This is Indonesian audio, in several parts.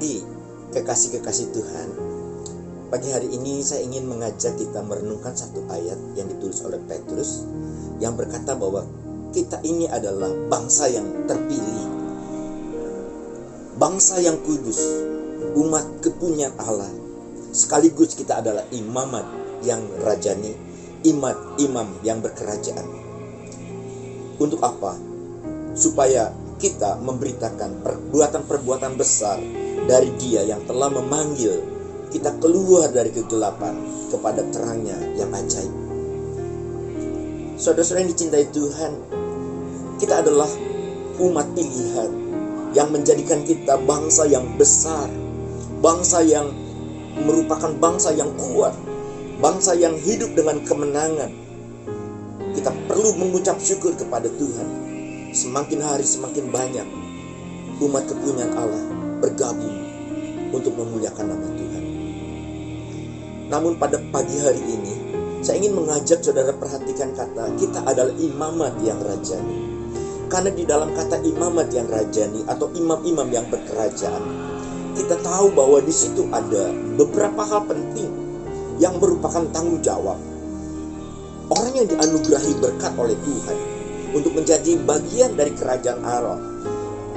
pagi, kekasih-kekasih Tuhan. Pagi hari ini saya ingin mengajak kita merenungkan satu ayat yang ditulis oleh Petrus yang berkata bahwa kita ini adalah bangsa yang terpilih, bangsa yang kudus, umat kepunyaan Allah. Sekaligus kita adalah imamat yang rajani, imam yang berkerajaan. Untuk apa? Supaya kita memberitakan perbuatan-perbuatan besar dari Dia yang telah memanggil kita keluar dari kegelapan kepada terangnya yang ajaib. Saudara-saudara yang dicintai Tuhan, kita adalah umat pilihan yang menjadikan kita bangsa yang besar, bangsa yang merupakan bangsa yang kuat, bangsa yang hidup dengan kemenangan. Kita perlu mengucap syukur kepada Tuhan. Semakin hari semakin banyak umat kepunyaan Allah bergabung untuk memuliakan nama Tuhan. Namun pada pagi hari ini saya ingin mengajak saudara perhatikan kata kita adalah imamat yang rajani. Karena di dalam kata imamat yang rajani atau imam-imam yang berkerajaan, kita tahu bahwa di situ ada beberapa hal penting yang merupakan tanggung jawab orang yang dianugerahi berkat oleh Tuhan untuk menjadi bagian dari kerajaan Allah.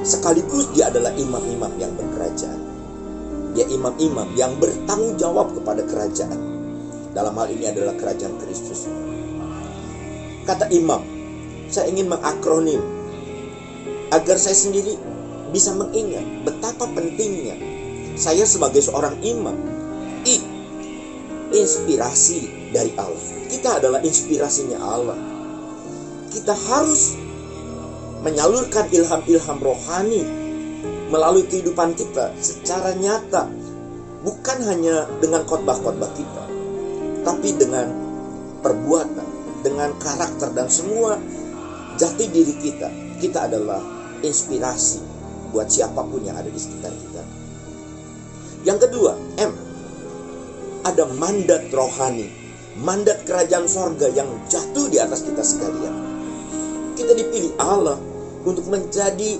Sekaligus dia adalah imam-imam yang berkerajaan. Dia imam-imam yang bertanggung jawab kepada kerajaan. Dalam hal ini adalah kerajaan Kristus. Kata imam, saya ingin mengakronim agar saya sendiri bisa mengingat betapa pentingnya saya sebagai seorang imam. Inspirasi dari Allah. Kita adalah inspirasinya Allah. Kita harus menyalurkan ilham-ilham rohani melalui kehidupan kita secara nyata, bukan hanya dengan khotbah-khotbah kita, tapi dengan perbuatan, dengan karakter dan semua jati diri kita. Kita adalah inspirasi buat siapapun yang ada di sekitar kita. Yang kedua, ada mandat rohani, mandat kerajaan sorga yang jatuh di atas kita sekalian. Kita dipilih Allah untuk menjadi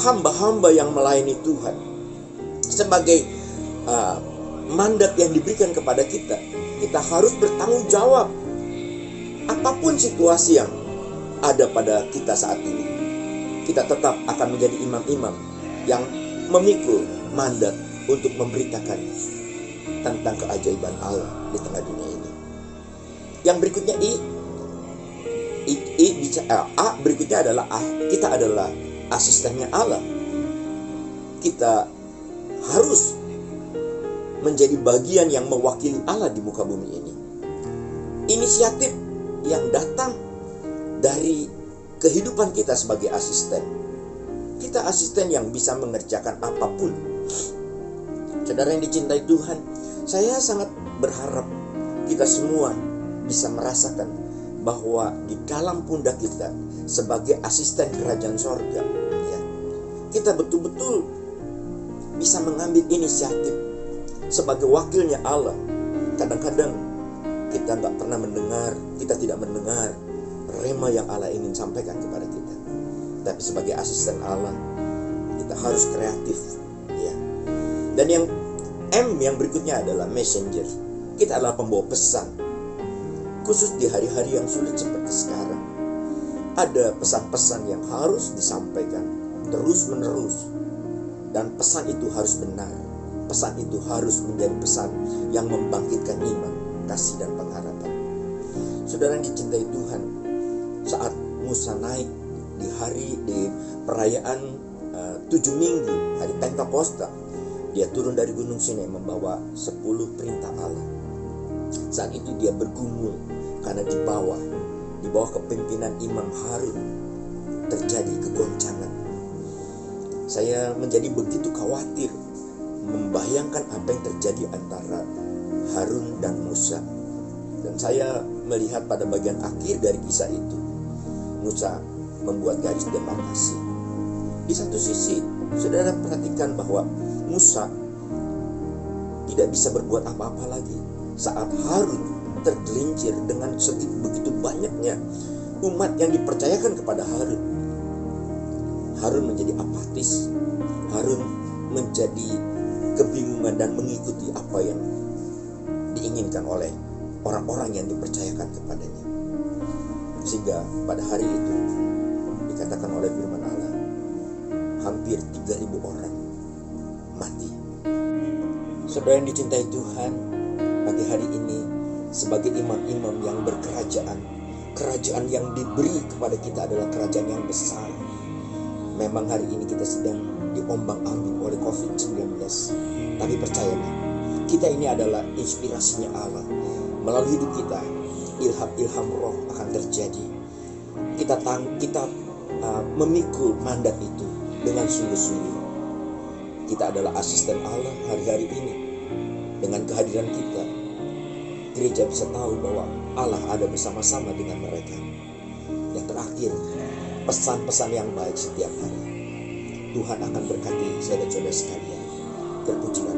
hamba-hamba yang melayani Tuhan. Sebagai mandat yang diberikan kepada kita, kita harus bertanggung jawab apapun situasi yang ada pada kita saat ini. Kita tetap akan menjadi imam-imam yang memikul mandat untuk memberitakan tentang keajaiban Allah di tengah dunia ini. Yang berikutnya berikutnya adalah kita adalah asistennya Allah. Kita harus menjadi bagian yang mewakili Allah di muka bumi ini. Inisiatif yang datang dari kehidupan kita sebagai asisten. Kita asisten yang bisa mengerjakan apapun. Saudara yang dicintai Tuhan, saya sangat berharap kita semua bisa merasakan bahwa di dalam pundak kita sebagai asisten kerajaan sorga, ya, kita betul-betul bisa mengambil inisiatif sebagai wakilnya Allah. Kadang-kadang kita tidak mendengar rema yang Allah ingin sampaikan kepada kita. Tapi sebagai asisten Allah, kita harus kreatif, ya. Dan yang berikutnya adalah messenger. Kita adalah pembawa pesan. Khusus di hari-hari yang sulit seperti sekarang, ada pesan-pesan yang harus disampaikan terus-menerus. Dan pesan itu harus benar. Pesan itu harus menjadi pesan yang membangkitkan iman, kasih dan pengharapan. Saudara yang dicintai Tuhan, saat Musa naik di perayaan 7 minggu, hari Pentakosta, dia turun dari Gunung Sinai membawa 10 perintah Allah. Saat itu dia bergumul karena di bawah kepemimpinan Imam Harun terjadi kegoncangan. Saya menjadi begitu khawatir membayangkan apa yang terjadi antara Harun dan Musa. Dan saya melihat pada bagian akhir dari kisah itu, Musa membuat garis demarkasi. Di satu sisi, saudara perhatikan bahwa Musa tidak bisa berbuat apa-apa lagi saat Harun tergelincir dengan begitu banyaknya umat yang dipercayakan kepada Harun. Harun menjadi apatis. Harun menjadi kebingungan dan mengikuti apa yang diinginkan oleh orang-orang yang dipercayakan kepadanya. Sehingga pada hari itu dikatakan oleh firman Allah, hampir 3.000 orang mati. Saudara yang dicintai Tuhan, pagi hari ini sebagai imam-imam yang berkerajaan, kerajaan yang diberi kepada kita adalah kerajaan yang besar. Memang hari ini kita sedang diombang-ambing oleh COVID-19, tapi percayalah, kita ini adalah inspirasinya Allah. Melalui hidup kita, ilham roh akan terjadi. Kita memikul mandat itu dengan sungguh-sungguh. Kita adalah asisten Allah hari-hari ini. Dengan kehadiran kita, gereja bisa tahu bahwa Allah ada bersama-sama dengan mereka. Yang terakhir, pesan-pesan yang baik setiap hari. Tuhan akan berkati saudara-saudara sekalian. Terpujilah